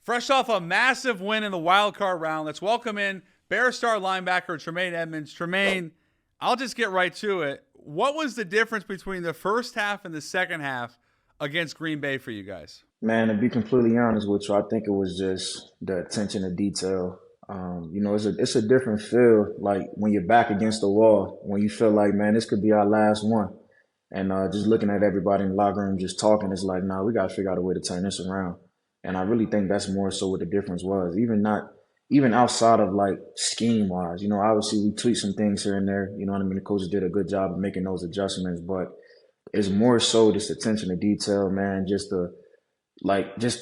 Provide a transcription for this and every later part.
Fresh off a massive win in the wild card round, let's welcome in Bear Star linebacker Tremaine Edmunds. Tremaine, I'll just get right to it. What was the difference between the first half and the second half against Green Bay for you guys? Man, to be completely honest with you, I think it was just the attention to detail. It's a different feel. Like when you're back against the wall, when you feel like, man, this could be our last one, and just looking at everybody in the locker room just talking, it's like, nah, we got to figure out a way to turn this around. And I really think that's more so what the difference was. Even outside of like scheme wise, obviously we tweaked some things here and there. You know what I mean? The coaches did a good job of making those adjustments, but it's more so just attention to detail, man. Just the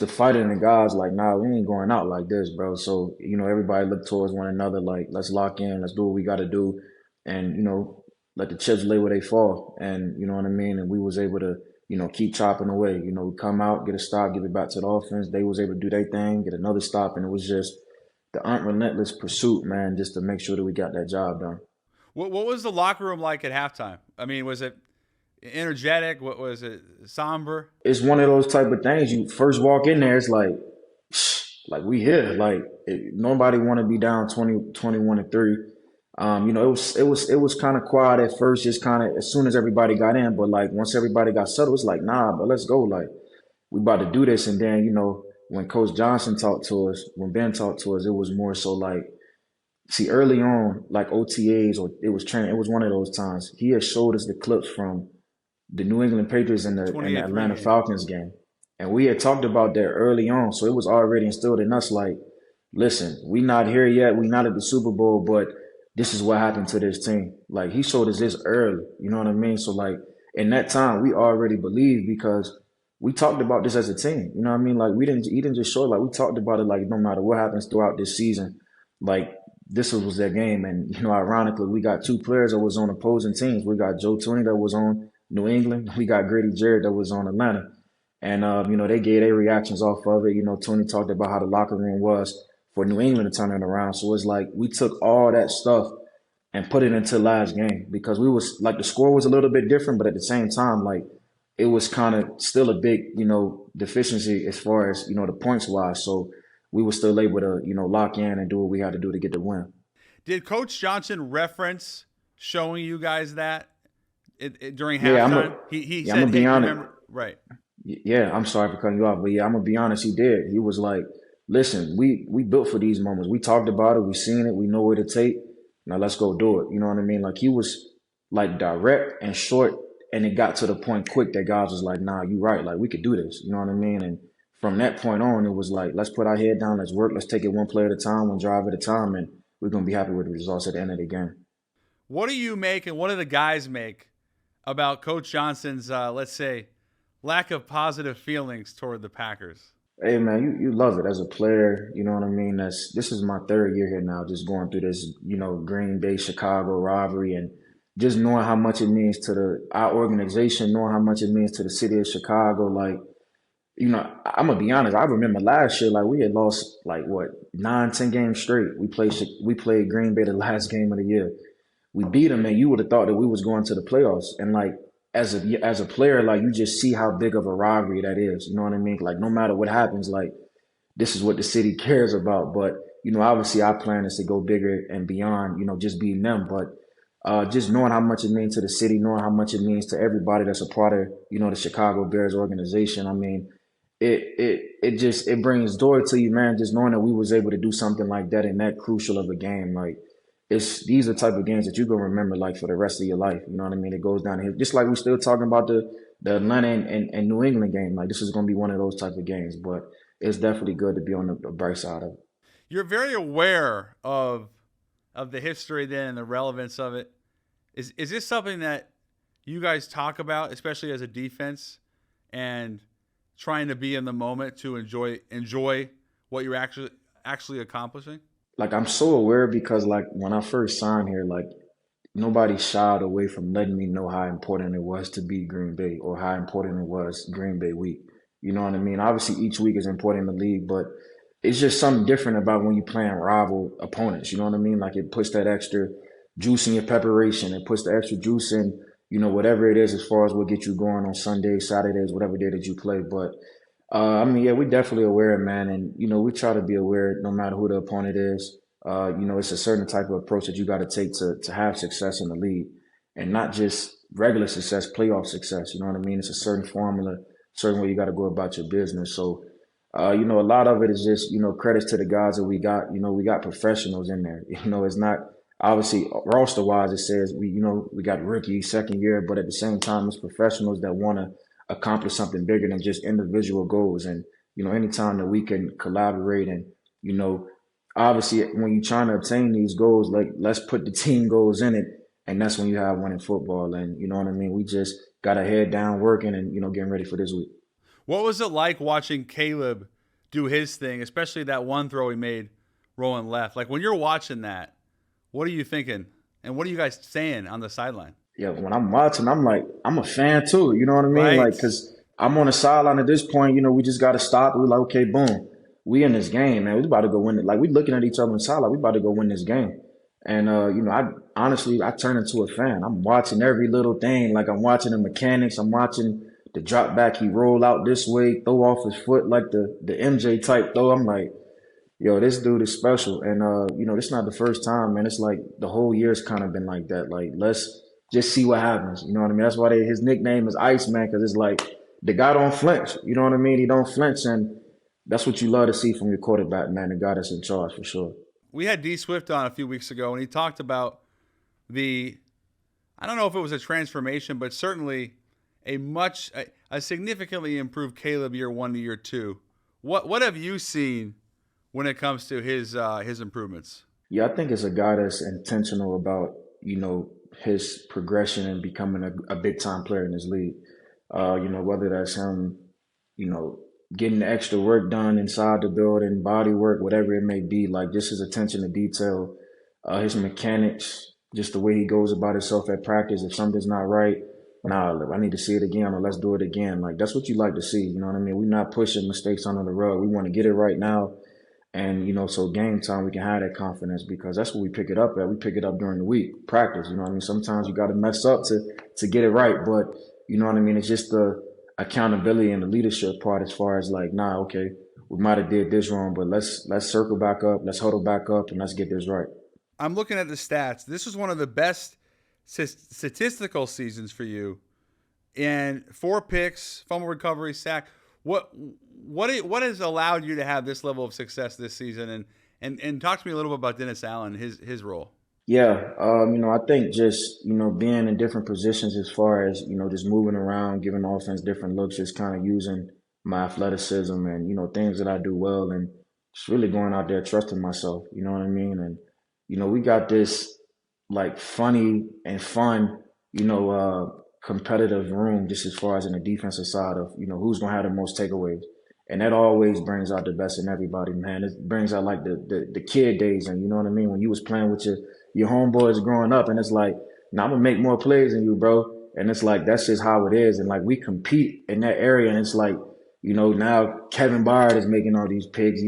fight in the guys, like, nah, we ain't going out like this, bro. So, everybody look towards one another, like, let's lock in, let's do what we got to do, and, let the chips lay where they fall. And, you know what I mean? And we was able to, keep chopping away. We come out, get a stop, give it back to the offense. They was able to do their thing, get another stop, and it was just the unrelentless pursuit, man, just to make sure that we got that job done. What was the locker room like at halftime? I mean, was it energetic? What was it? Somber? It's one of those type of things. You first walk in there, it's like we here. Like nobody want to be down 21-3. It was kind of quiet at first, just kind of as soon as everybody got in. But like once everybody got settled, it's like, nah, but let's go. Like we about to do this. And then when Coach Johnson talked to us, when Ben talked to us, it was more so like, see, early on, like OTAs or it was training. It was one of those times he had showed us the clips from the New England Patriots and the Atlanta Falcons game. And we had talked about that early on. So it was already instilled in us like, listen, we not here yet. We not at the Super Bowl, but this is what happened to this team. Like he showed us this early. You know what I mean? So like in that time, we already believed because we talked about this as a team. You know what I mean? Like he didn't just show it. Like we talked about it like no matter what happens throughout this season, like this was their game. And, ironically, we got two players that was on opposing teams. We got Joe Tooney that was on New England. We got Grady Jarrett that was on Atlanta. And, they gave their reactions off of it. Tooney talked about how the locker room was for New England to turn it around. So it's like we took all that stuff and put it into last game because we was like the score was a little bit different, but at the same time, like it was kind of still a big, deficiency as far as, the points wise. So we were still able to, lock in and do what we had to do to get the win. Did Coach Johnson reference showing you guys that during halftime? He said, I'm gonna be honest. Remember, right. Yeah, I'm sorry for cutting you off, but yeah, I'm gonna be honest. He did. He was like, "Listen, we built for these moments. We talked about it. We seen it. We know where to take. Now let's go do it." You know what I mean? Like he was like direct and short, and it got to the point quick that guys was like, "Nah, you right. Like we could do this." You know what I mean? And from that point on, it was like, let's put our head down, let's work, let's take it one play at a time, one drive at a time, and we're going to be happy with the results at the end of the game. What do you make and what do the guys make about Coach Johnson's, let's say, lack of positive feelings toward the Packers? Hey, man, you love it as a player. You know what I mean? This is my third year here now, just going through this, Green Bay, Chicago rivalry, and just knowing how much it means to our organization, knowing how much it means to the city of Chicago, like, I'm gonna be honest. I remember last year, like we had lost like what 9-10 games straight. We played Green Bay the last game of the year. We beat them, and you would have thought that we was going to the playoffs. And like as a player, like you just see how big of a rivalry that is. You know what I mean? Like no matter what happens, like this is what the city cares about. But obviously our plan is to go bigger and beyond. Just beating them, but just knowing how much it means to the city, knowing how much it means to everybody that's a part of the Chicago Bears organization. I mean. It brings joy to you, man, just knowing that we was able to do something like that in that crucial of a game. Like these are the type of games that you're gonna remember like for the rest of your life. You know what I mean? It goes down here. Just like we're still talking about the Atlanta and New England game. Like this is gonna be one of those type of games, but it's definitely good to be on the bright side of it. You're very aware of the history then and the relevance of it. Is this something that you guys talk about, especially as a defense, and trying to be in the moment to enjoy what you're actually accomplishing? Like I'm so aware because like when I first signed here, like nobody shied away from letting me know how important it was to beat Green Bay or how important it was Green Bay week. You know what I mean? Obviously each week is important in the league, but it's just something different about when you're playing rival opponents. You know what I mean? Like it puts that extra juice in your preparation. It puts the extra juice in, whatever it is as far as what gets you going on Sundays, Saturdays, whatever day that you play. But I mean, yeah, we definitely aware, man, and we try to be aware no matter who the opponent is. It's a certain type of approach that you got to take to have success in the league, and not just regular success, playoff success. You know what I mean? It's a certain formula, certain way you got to go about your business. So, a lot of it is just credits to the guys that we got. We got professionals in there. It's not obviously roster wise. It says we got rookie, second year, but at the same time, it's professionals that want to accomplish something bigger than just individual goals. And, anytime that we can collaborate and, you know, obviously when you're trying to obtain these goals, like let's put the team goals in it. And that's when you have winning football. And you know what I mean? We just got our head down working and, getting ready for this week. What was it like watching Caleb do his thing, especially that one throw he made rolling left? Like when you're watching that, what are you thinking? And what are you guys saying on the sideline? Yeah, when I'm watching, I'm like, I'm a fan too. You know what I mean? Right. Like, cause I'm on the sideline at this point. We just got to stop. We're like, okay, boom, we in this game, man. We about to go win it. Like, we looking at each other on the sideline. We about to go win this game. And I honestly, I turn into a fan. I'm watching every little thing. Like, I'm watching the mechanics. I'm watching the drop back. He roll out this way, throw off his foot like the MJ type throw. I'm like, yo, this dude is special. And this not the first time, man. It's like the whole year's kind of been like that. Like, let's just see what happens. You know what I mean? That's why his nickname is Iceman, because it's like the guy don't flinch. You know what I mean? He don't flinch, and that's what you love to see from your quarterback, man. The guy that's in charge for sure. We had D Swift on a few weeks ago, and he talked about the, I don't know if it was a transformation, but certainly a significantly improved Caleb year 1 to year 2. What have you seen when it comes to his improvements? Yeah, I think it's a guy that's intentional about his progression and becoming a big time player in this league. Whether that's him, you know, getting the extra work done inside the building, body work, whatever it may be, like just his attention to detail, his mechanics, just the way he goes about himself at practice. If something's not right, nah, I need to see it again or let's do it again. Like that's what you like to see. You know what I mean? We're not pushing mistakes under the rug. We want to get it right now. And, so game time, we can have that confidence because that's what we pick it up at. We pick it up during the week, practice. You know what I mean? Sometimes you got to mess up to get it right. But, you know what I mean? It's just the accountability and the leadership part as far as like, nah, okay, we might have did this wrong, but let's circle back up. Let's huddle back up and let's get this right. I'm looking at the stats. This was one of the best statistical seasons for you. And 4 picks, fumble recovery, sack. What has allowed you to have this level of success this season? And talk to me a little bit about Dennis Allen, his role. Yeah, I think just, being in different positions as far as, just moving around, giving the offense different looks, just kind of using my athleticism and, things that I do well and just really going out there trusting myself, you know what I mean? And, we got this like funny and fun, competitive room just as far as in the defensive side of, who's going to have the most takeaways. And that always brings out the best in everybody, man. It brings out like the kid days and you know what I mean? When you was playing with your homeboys growing up and it's like, now I'm gonna make more plays than you, bro. And it's like that's just how it is. And like we compete in that area and it's like, now Kevin Byard is making all these picks,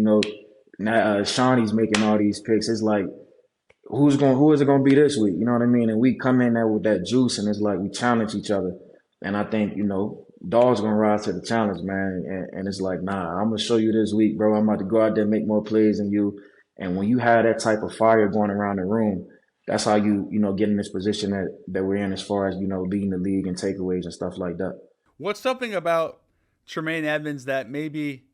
now Shawnee's making all these picks. It's like who is it gonna be this week? You know what I mean? And we come in there with that juice and it's like we challenge each other. And I think, dog's gonna rise to the challenge, man. And it's like, nah, I'm gonna show you this week, bro. I'm about to go out there and make more plays than you. And when you have that type of fire going around the room, that's how you get in this position that we're in as far as, leading the league and takeaways and stuff like that. What's something about Tremaine Edmunds that maybe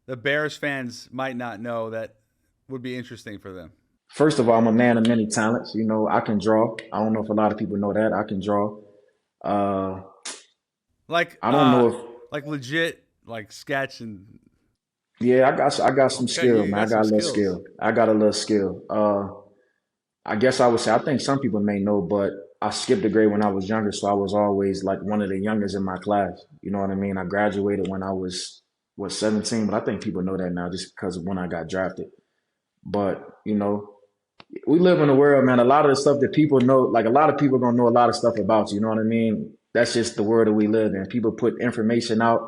the Bears fans might not know that would be interesting for them? First of all, I'm a man of many talents. I can draw. I don't know if a lot of people know that. I can draw. I don't know if like legit, like sketch and. Yeah, I got some Okay, skill, you man. I got got some a little skills. skill. I got a little skill. I guess I would say I think some people may know, but I skipped a grade when I was younger, so I was always like one of the youngest in my class. You know what I mean? I graduated when I was 17, but I think people know that now just because of when I got drafted. But we live in a world, man. A lot of the stuff that people know, like a lot of people gonna know a lot of stuff about you. You know what I mean? That's just the world that we live in. People put information out,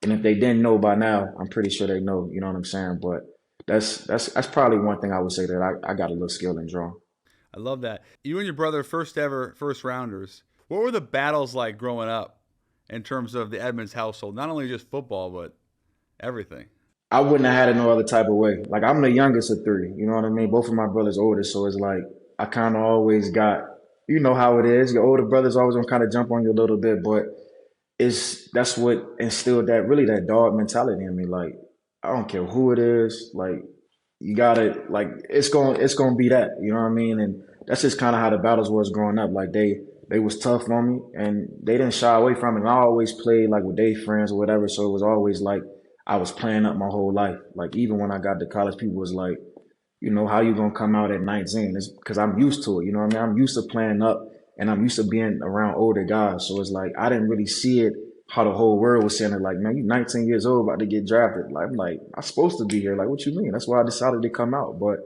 and if they didn't know by now, I'm pretty sure they know. You know what I'm saying? But that's probably one thing I would say that I got a little skill in drawing. I love that. You and your brother, first ever first rounders. What were the battles like growing up in terms of the Edmunds household? Not only just football, but everything. I wouldn't have had it no other type of way. Like I'm the youngest of three, you know what I mean? Both of my brothers older, so it's like I kind of always got, you know how it is. Your older brothers always gonna kind of jump on you a little bit, but that's what instilled that dog mentality in me. Like I don't care who it is, like you gotta like it's gonna be that, you know what I mean? And that's just kind of how the battles was growing up. Like they was tough on me, and they didn't shy away from it. And I always played like with their friends or whatever, so it was always like I was playing up my whole life. Like even when I got to college, people was like, you know, how you gonna come out at 19? It's because I'm used to it. You know what I mean? I'm used to playing up, and I'm used to being around older guys. So it's like I didn't really see it how the whole world was saying it. Like, man, you 19 years old, about to get drafted. Like, I'm like, I'm supposed to be here. Like, what you mean? That's why I decided to come out. But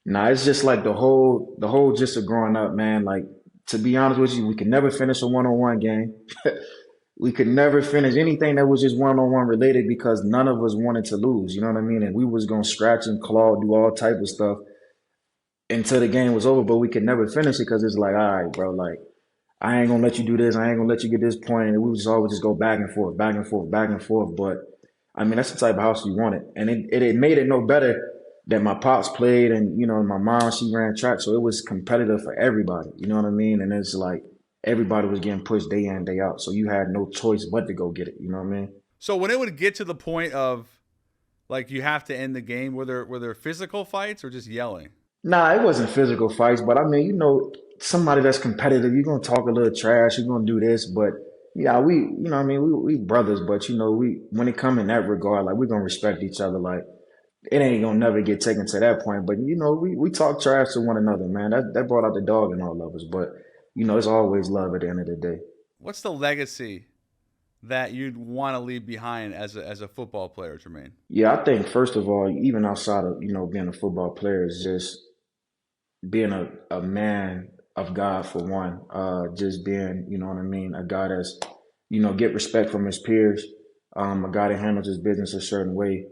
nah, it's just like the whole gist of growing up, man. Like, to be honest with you, we could never finish a one-on-one game. We could never finish anything that was just one-on-one related because none of us wanted to lose. You know what I mean? And we was gonna scratch and claw, do all type of stuff until the game was over. But we could never finish it because it's like, all right, bro, like I ain't gonna let you do this. I ain't gonna let you get this point. And we would just always just go back and forth, back and forth, back and forth. But I mean, that's the type of house you wanted, and it made it no better that my pops played, and you know, my mom she ran track, so it was competitive for everybody. You know what I mean? And it's like everybody was getting pushed day in day out, so you had no choice but to go get it. You know what I mean? So when it would get to the point of like you have to end the game, were there physical fights or just yelling? Nah, it wasn't physical fights, but I mean, you know, somebody that's competitive, you're gonna talk a little trash, you're gonna do this, but yeah, you know, what I mean, we brothers, but you know, we when it come in that regard, like we're gonna respect each other, like it ain't gonna never get taken to that point. But you know, we talk trash to one another, man. That brought out the dog in all of us. But you know, it's always love at the end of the day. What's the legacy that you'd want to leave behind as a football player, Tremaine? Yeah, I think first of all, even outside of you know being a football player, is just being a man of God for one. Just being, you know what I mean, a guy that's you know get respect from his peers. A guy that handles his business a certain way.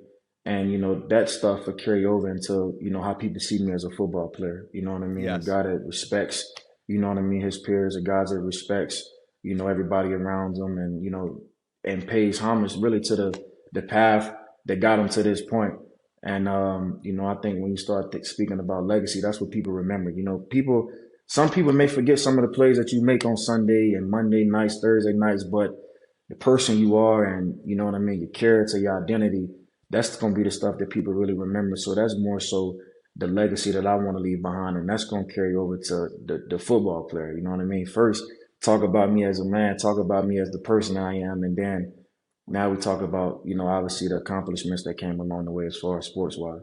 And you know that stuff will carry over into you know how people see me as a football player. You know what I mean? A Yes. guy that respects, you know what I mean, his peers. A guy that respects, you know, everybody around him, and you know, and pays homage really to the path that got him to this point. And you know, I think when you start speaking about legacy, that's what people remember. You know, some people may forget some of the plays that you make on Sunday and Monday nights, Thursday nights, but the person you are, and you know what I mean, your character, your identity, that's going to be the stuff that people really remember. So that's more so the legacy that I want to leave behind, and that's going to carry over to the football player. You know what I mean? First, talk about me as a man, talk about me as the person I am, and then now we talk about, you know, obviously the accomplishments that came along the way as far as sports wise.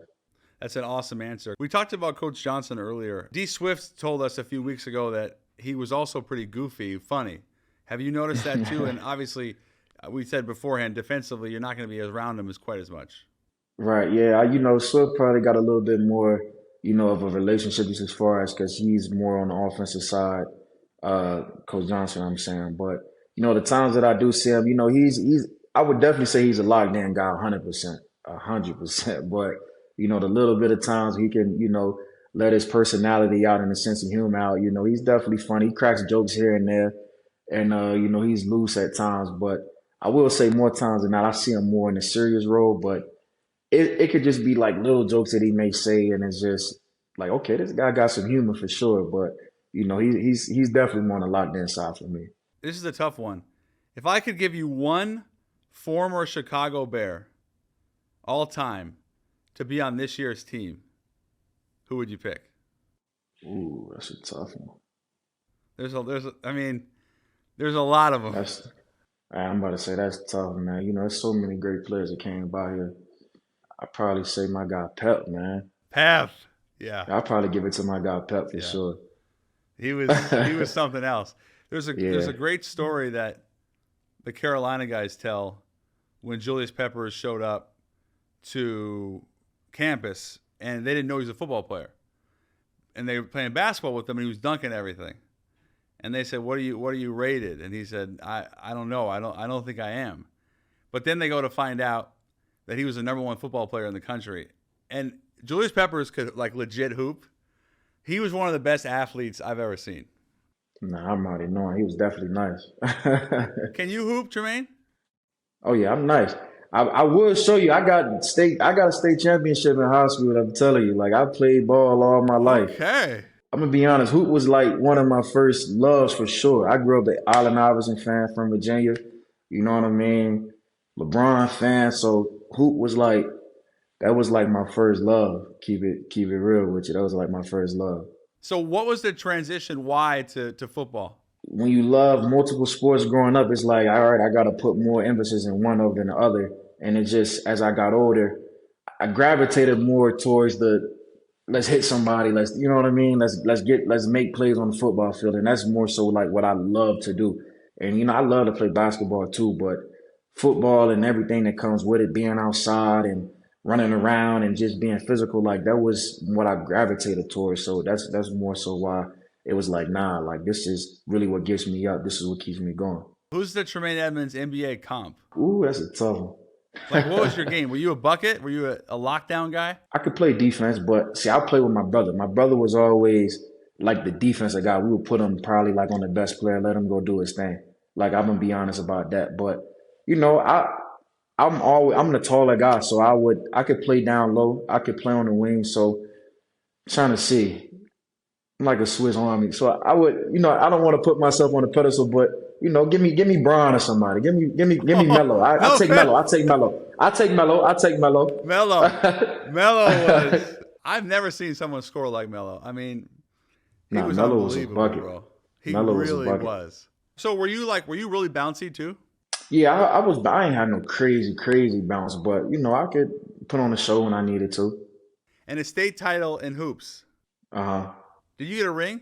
That's an awesome answer. We talked about Coach Johnson earlier. D Swift told us a few weeks ago that he was also pretty goofy, funny. Have you noticed that too? And obviously, we said beforehand, defensively, you're not going to be around him as quite as much. Right, yeah, you know, Swift probably got a little bit more, you know, of a relationship just as far as because he's more on the offensive side, Coach Johnson, I'm saying. But you know, the times that I do see him, you know, he's I would definitely say he's a locked in guy, 100%, 100%. But you know, the little bit of times he can, you know, let his personality out and his sense of humor out. You know, he's definitely funny. He cracks jokes here and there, and you know, he's loose at times. But I will say more times than not, I see him more in a serious role, but it could just be like little jokes that he may say, and it's just like, okay, this guy got some humor for sure. But you know, he's definitely more on the locked in side for me. This is a tough one. If I could give you one former Chicago Bear all time to be on this year's team, who would you pick? Ooh, that's a tough one. I mean, there's a lot of them. I'm about to say that's tough, man. You know, there's so many great players that came by here. I'd probably say my guy Pep, man. Pep, yeah, I'd probably give it to my guy Pep for yeah. sure. He was something else. There's Yeah. a great story that the Carolina guys tell when Julius Peppers showed up to campus and they didn't know he was a football player, and they were playing basketball with him and he was dunking everything, and they said, what are you rated? And he said, I don't know, I don't think I am. But then they go to find out that he was the number one football player in the country, and Julius Peppers could like legit hoop. He was one of the best athletes I've ever seen. Nah, I'm already knowing he was definitely nice. Can you hoop, Tremaine? Oh yeah, I'm nice. I will show you. I got a state championship in high school. I'm telling you, like I played ball all my life. Okay. I'm gonna be honest. Hoop was like one of my first loves for sure. I grew up an Allen Iverson fan from Virginia. You know what I mean? LeBron fan. So hoop was like that was like my first love. Keep it real with you. That was like my first love. So what was the transition? Why to football? When you love multiple sports growing up, it's like, all right, I got to put more emphasis in one over than the other. And it just, as I got older, I gravitated more towards the let's hit somebody, let's, you know what I mean? Let's make plays on the football field. And that's more so like what I love to do. And, you know, I love to play basketball too, but football and everything that comes with it, being outside and running around and just being physical, like that was what I gravitated towards. So that's more so why it was like, nah, like this is really what gets me up. This is what keeps me going. Who's the Tremaine Edmunds NBA comp? Ooh, that's a tough one. Like, what was your game? Were you a bucket? Were you a lockdown guy? I could play defense, but see, I play with my brother. My brother was always like the defensive guy. We would put him probably like on the best player, let him go do his thing. Like I'm gonna be honest about that. But you know, I'm the taller guy, so I could play down low. I could play on the wing. So trying to see. I'm like a Swiss Army. So I would, you know, I don't want to put myself on a pedestal, but you know, give me Braun or somebody. Give me Melo. I take Melo. I take Melo. I take Melo. I take Melo. Melo was. I've never seen someone score like Melo. I mean, he was Melo was a unbelievable, bucket. bro. He Melo really was a bucket. was. So were you really bouncy too? Yeah, I ain't had no crazy bounce, but you know, I could put on a show when I needed to. And a state title in hoops. Uh-huh. Did you get a ring?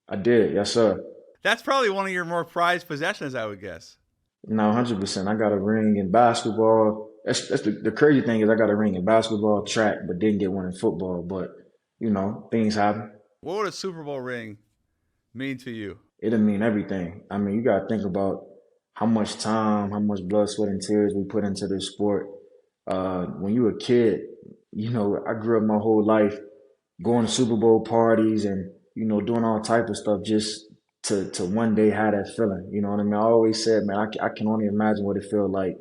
I did, yes, sir. That's probably one of your more prized possessions, I would guess. No, 100%. I got a ring in basketball. That's the crazy thing is I got a ring in basketball, track, but didn't get one in football. But, you know, things happen. What would a Super Bowl ring mean to you? It didn't mean everything. I mean, you got to think about how much time, how much blood, sweat, and tears we put into this sport. When you were a kid, you know, I grew up my whole life going to Super Bowl parties and, you know, doing all type of stuff just to one day have that feeling. You know what I mean? I always said, man, I can only imagine what it feels like,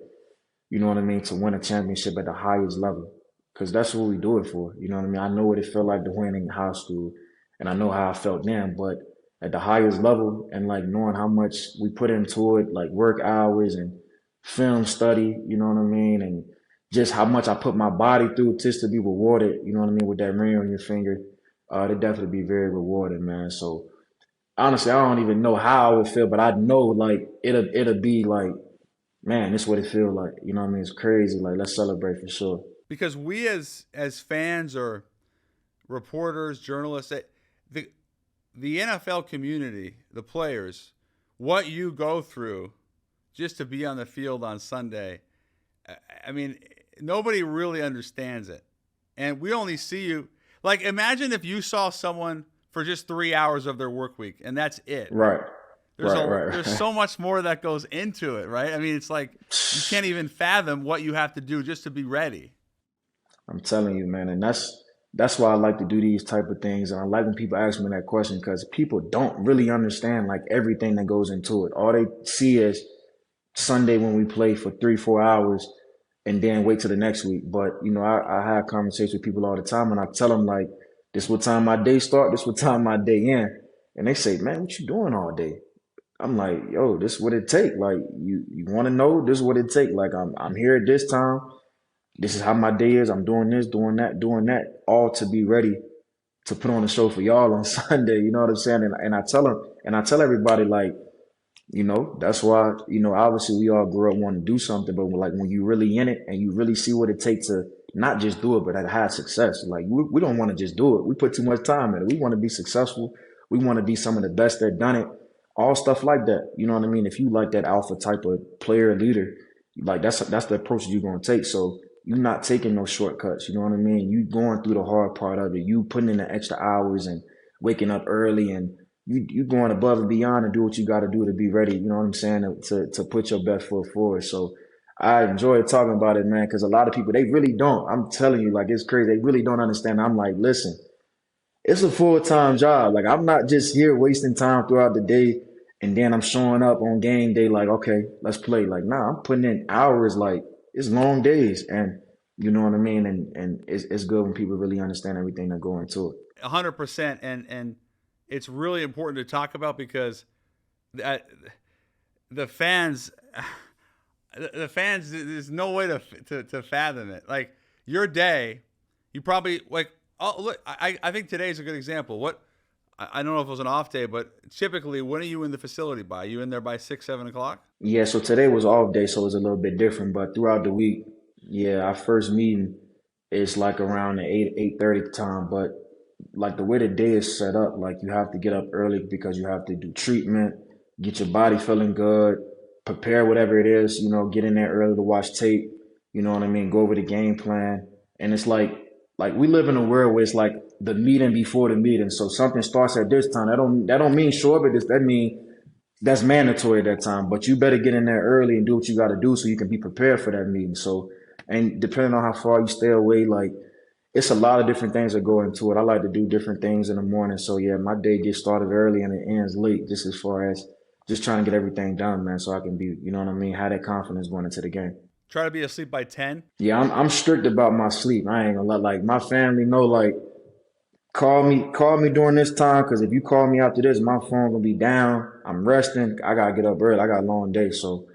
you know what I mean, to win a championship at the highest level. Because that's what we do it for. You know what I mean? I know what it felt like to win in high school, and I know how I felt then. But at the highest level and, like, knowing how much we put into it, like work hours and film study, you know what I mean, and just how much I put my body through just to be rewarded, you know what I mean, with that ring on your finger, it'd definitely be very rewarding, man. So honestly, I don't even know how I would feel, but I know like it'll be like, man, this is what it feels like. You know what I mean? It's crazy. Like, let's celebrate for sure. Because we as fans or reporters, journalists, the NFL community, the players, what you go through just to be on the field on Sunday, I mean, nobody really understands it. And we only see you. Like, imagine if you saw someone for just 3 hours of their work week, and that's it. Right. There's so much more that goes into it, right? I mean, it's like you can't even fathom what you have to do just to be ready. I'm telling you, man. And that's why I like to do these type of things. And I like when people ask me that question because people don't really understand like everything that goes into it. All they see is Sunday when we play for 3-4 hours and then wait till the next week. But, you know, I have conversations with people all the time and I tell them like, this what time my day start, this what time my day end. And they say, man, what you doing all day? I'm like, yo, this is what it take. Like, you want to know, this is what it take. Like, I'm here at this time. This is how my day is. I'm doing this, doing that, all to be ready to put on a show for y'all on Sunday. You know what I'm saying? And I tell them, and I tell everybody, like, you know, that's why, you know, obviously we all grew up wanting to do something, but like when you really in it and you really see what it takes to not just do it, but have success. Like we don't want to just do it. We put too much time in it. We want to be successful. We want to be some of the best that done it. All stuff like that. You know what I mean? If you like that alpha type of player leader, like that's the approach that you're going to take. So you're not taking no shortcuts. You know what I mean? You going through the hard part of it. You putting in the extra hours and waking up early and you going above and beyond and do what you got to do to be ready. You know what I'm saying? To put your best foot forward. So I enjoy talking about it, man, because a lot of people, they really don't. I'm telling you, like, it's crazy. They really don't understand. I'm like, listen, it's a full-time job. Like, I'm not just here wasting time throughout the day and then I'm showing up on game day like, okay, let's play. Like, nah, I'm putting in hours like it's long days, and you know what I mean. And it's good when people really understand everything that go into it. 100%, and it's really important to talk about because that the fans, the fans, there's no way to fathom it. Like your day, you probably like. Oh, look, I think today's a good example. I don't know if it was an off day, but typically, when are you in the facility by? Are you in there by 6, 7 o'clock? Yeah, so today was off day, so it's a little bit different. But throughout the week, yeah, our first meeting is like around the 8:30 time. But like the way the day is set up, like you have to get up early because you have to do treatment, get your body feeling good, prepare whatever it is, get in there early to watch tape, you know what I mean, go over the game plan. And it's like we live in a world where it's like the meeting before the meeting. So something starts at this time. That don't mean show up at this. That mean that's mandatory at that time. But you better get in there early and do what you got to do so you can be prepared for that meeting. So, and depending on how far you stay away, like it's a lot of different things that go into it. I like to do different things in the morning. So yeah, my day gets started early and it ends late, just as far as just trying to get everything done, man, so I can be, you know what I mean, have that confidence going into the game. Try to be asleep by 10. Yeah, I'm strict about my sleep. I ain't gonna let like my family know like call me during this time because if you call me after this, my phone gonna be down. I'm resting. I gotta get up early. I got a long day. So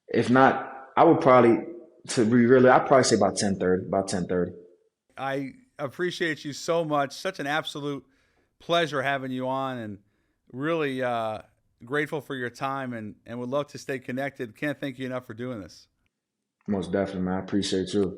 if not, I would probably to be really, I'd probably say about 10:30, about 10:30. I appreciate you so much. Such an absolute pleasure having you on, and really grateful for your time, and would love to stay connected. Can't thank you enough for doing this. Most definitely, man. I appreciate you.